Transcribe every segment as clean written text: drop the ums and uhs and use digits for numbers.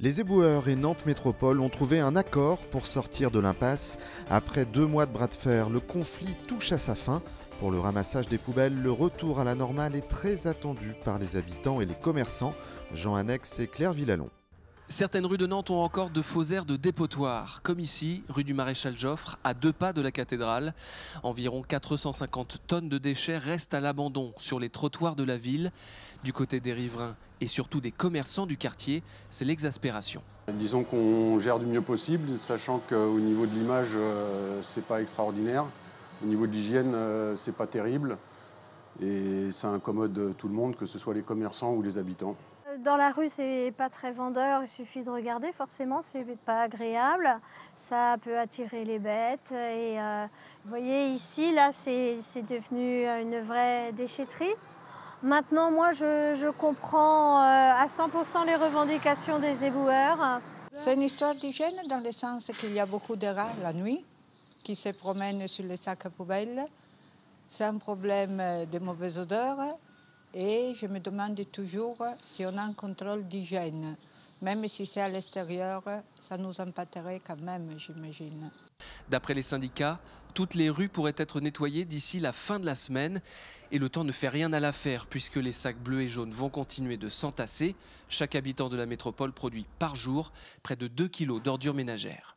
Les éboueurs et Nantes Métropole ont trouvé un accord pour sortir de l'impasse. Après 2 mois de bras de fer, le conflit touche à sa fin. Pour le ramassage des poubelles, le retour à la normale est très attendu par les habitants et les commerçants. Jean Annex et Claire Villalon. Certaines rues de Nantes ont encore de faux aires de dépotoir, comme ici, rue du Maréchal Joffre, à 2 pas de la cathédrale. Environ 450 tonnes de déchets restent à l'abandon sur les trottoirs de la ville. Du côté des riverains et surtout des commerçants du quartier, c'est l'exaspération. Disons qu'on gère du mieux possible, sachant qu'au niveau de l'image, c'est pas extraordinaire. Au niveau de l'hygiène, c'est pas terrible. Et ça incommode tout le monde, que ce soit les commerçants ou les habitants. Dans la rue, c'est pas très vendeur, il suffit de regarder, forcément, c'est pas agréable. Ça peut attirer les bêtes. Et vous voyez ici, là, c'est devenu une vraie déchetterie. Maintenant, moi, je comprends à 100% les revendications des éboueurs. C'est une histoire d'hygiène dans le sens qu'il y a beaucoup de rats la nuit qui se promènent sur les sacs à poubelles. C'est un problème de mauvaise odeur. Et je me demande toujours si on a un contrôle d'hygiène. Même si c'est à l'extérieur, ça nous impacterait quand même, j'imagine. D'après les syndicats, toutes les rues pourraient être nettoyées d'ici la fin de la semaine. Et le temps ne fait rien à l'affaire puisque les sacs bleus et jaunes vont continuer de s'entasser. Chaque habitant de la métropole produit par jour près de 2 kilos d'ordures ménagères.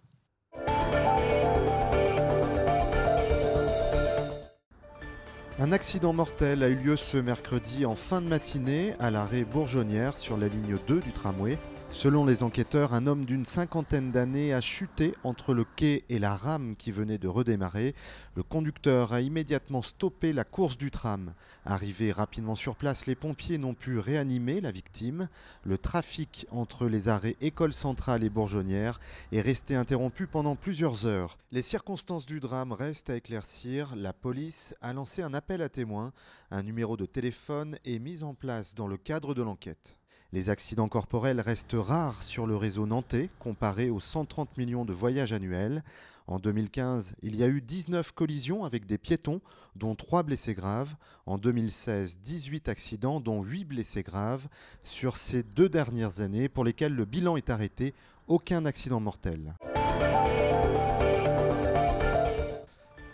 Un accident mortel a eu lieu ce mercredi en fin de matinée à l'arrêt Bourgeonnière sur la ligne 2 du tramway. Selon les enquêteurs, un homme d'une cinquantaine d'années a chuté entre le quai et la rame qui venait de redémarrer. Le conducteur a immédiatement stoppé la course du tram. Arrivés rapidement sur place, les pompiers n'ont pu réanimer la victime. Le trafic entre les arrêts École Centrale et Bourgeonnière est resté interrompu pendant plusieurs heures. Les circonstances du drame restent à éclaircir. La police a lancé un appel à témoins. Un numéro de téléphone est mis en place dans le cadre de l'enquête. Les accidents corporels restent rares sur le réseau nantais, comparé aux 130 millions de voyages annuels. En 2015, il y a eu 19 collisions avec des piétons, dont 3 blessés graves. En 2016, 18 accidents, dont 8 blessés graves. Sur ces 2 dernières années, pour lesquelles le bilan est arrêté, aucun accident mortel.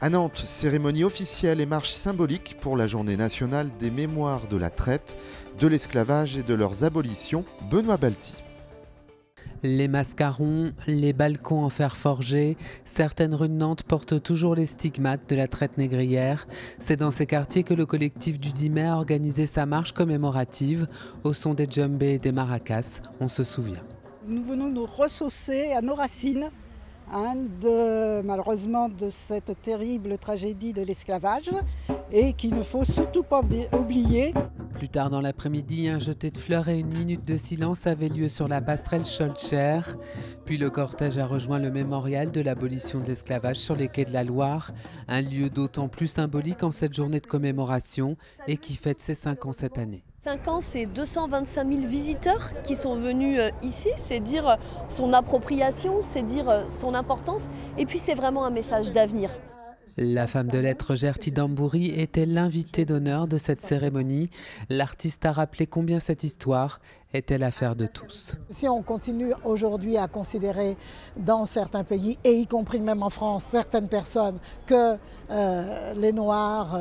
À Nantes, cérémonie officielle et marche symbolique pour la journée nationale des mémoires de la traite, de l'esclavage et de leurs abolitions. Benoît Balti. Les mascarons, les balcons en fer forgé, certaines rues de Nantes portent toujours les stigmates de la traite négrière. C'est dans ces quartiers que le collectif du 10 mai a organisé sa marche commémorative au son des djembés et des maracas, on se souvient. Nous venons nous ressaucer à nos racines. Malheureusement de cette terrible tragédie de l'esclavage et qu'il ne faut surtout pas oublier. Plus tard dans l'après-midi, un jeté de fleurs et une minute de silence avaient lieu sur la passerelle Scholcher. Puis le cortège a rejoint le mémorial de l'abolition de l'esclavage sur les quais de la Loire, un lieu d'autant plus symbolique en cette journée de commémoration et qui fête ses 5 ans cette année. 5 ans, c'est 225 000 visiteurs qui sont venus ici, c'est dire son appropriation, c'est dire son importance, et puis c'est vraiment un message d'avenir. La femme de lettres Gerty Dambouri était l'invitée d'honneur de cette cérémonie. L'artiste a rappelé combien cette histoire était l'affaire de tous. Si on continue aujourd'hui à considérer dans certains pays, et y compris même en France, certaines personnes, que les Noirs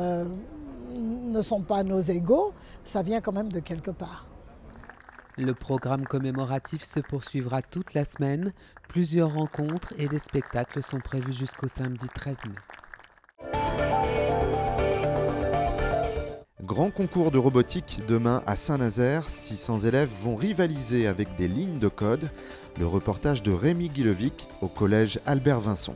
ne sont pas nos égaux, ça vient quand même de quelque part. Le programme commémoratif se poursuivra toute la semaine. Plusieurs rencontres et des spectacles sont prévus jusqu'au samedi 13 mai. Grand concours de robotique demain à Saint-Nazaire. 600 élèves vont rivaliser avec des lignes de code. Le reportage de Rémi Guilevic au collège Albert Vinson.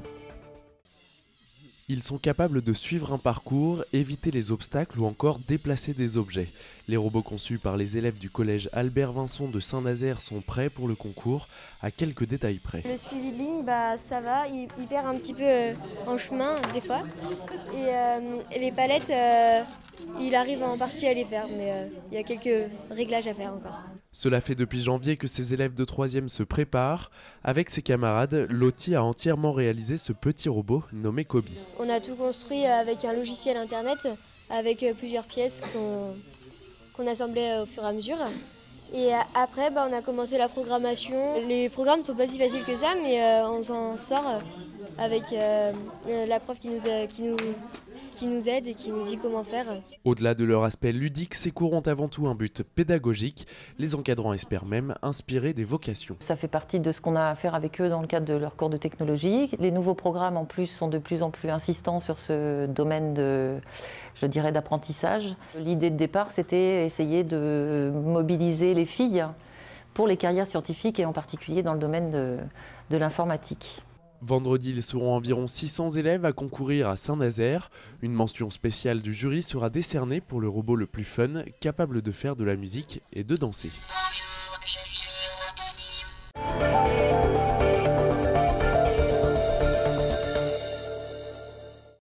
Ils sont capables de suivre un parcours, éviter les obstacles ou encore déplacer des objets. Les robots conçus par les élèves du collège Albert Vinson de Saint-Nazaire sont prêts pour le concours, à quelques détails près. Le suivi de ligne, ça va, il perd un petit peu en chemin des fois. Et les palettes, il arrive en partie à les faire, mais il y a quelques réglages à faire encore. Cela fait depuis janvier que ces élèves de 3e se préparent. Avec ses camarades, Lottie a entièrement réalisé ce petit robot nommé Kobe. On a tout construit avec un logiciel internet, avec plusieurs pièces qu'on assemblait au fur et à mesure. Et après, on a commencé la programmation. Les programmes ne sont pas si faciles que ça, mais on s'en sort avec la prof qui nous aide et qui nous dit comment faire. Au-delà de leur aspect ludique, ces cours ont avant tout un but pédagogique. Les encadrants espèrent même inspirer des vocations. Ça fait partie de ce qu'on a à faire avec eux dans le cadre de leur cours de technologie. Les nouveaux programmes en plus sont de plus en plus insistants sur ce domaine d'apprentissage. L'idée de départ, c'était essayer de mobiliser les filles pour les carrières scientifiques et en particulier dans le domaine de l'informatique. Vendredi, ils seront environ 600 élèves à concourir à Saint-Nazaire. Une mention spéciale du jury sera décernée pour le robot le plus fun, capable de faire de la musique et de danser.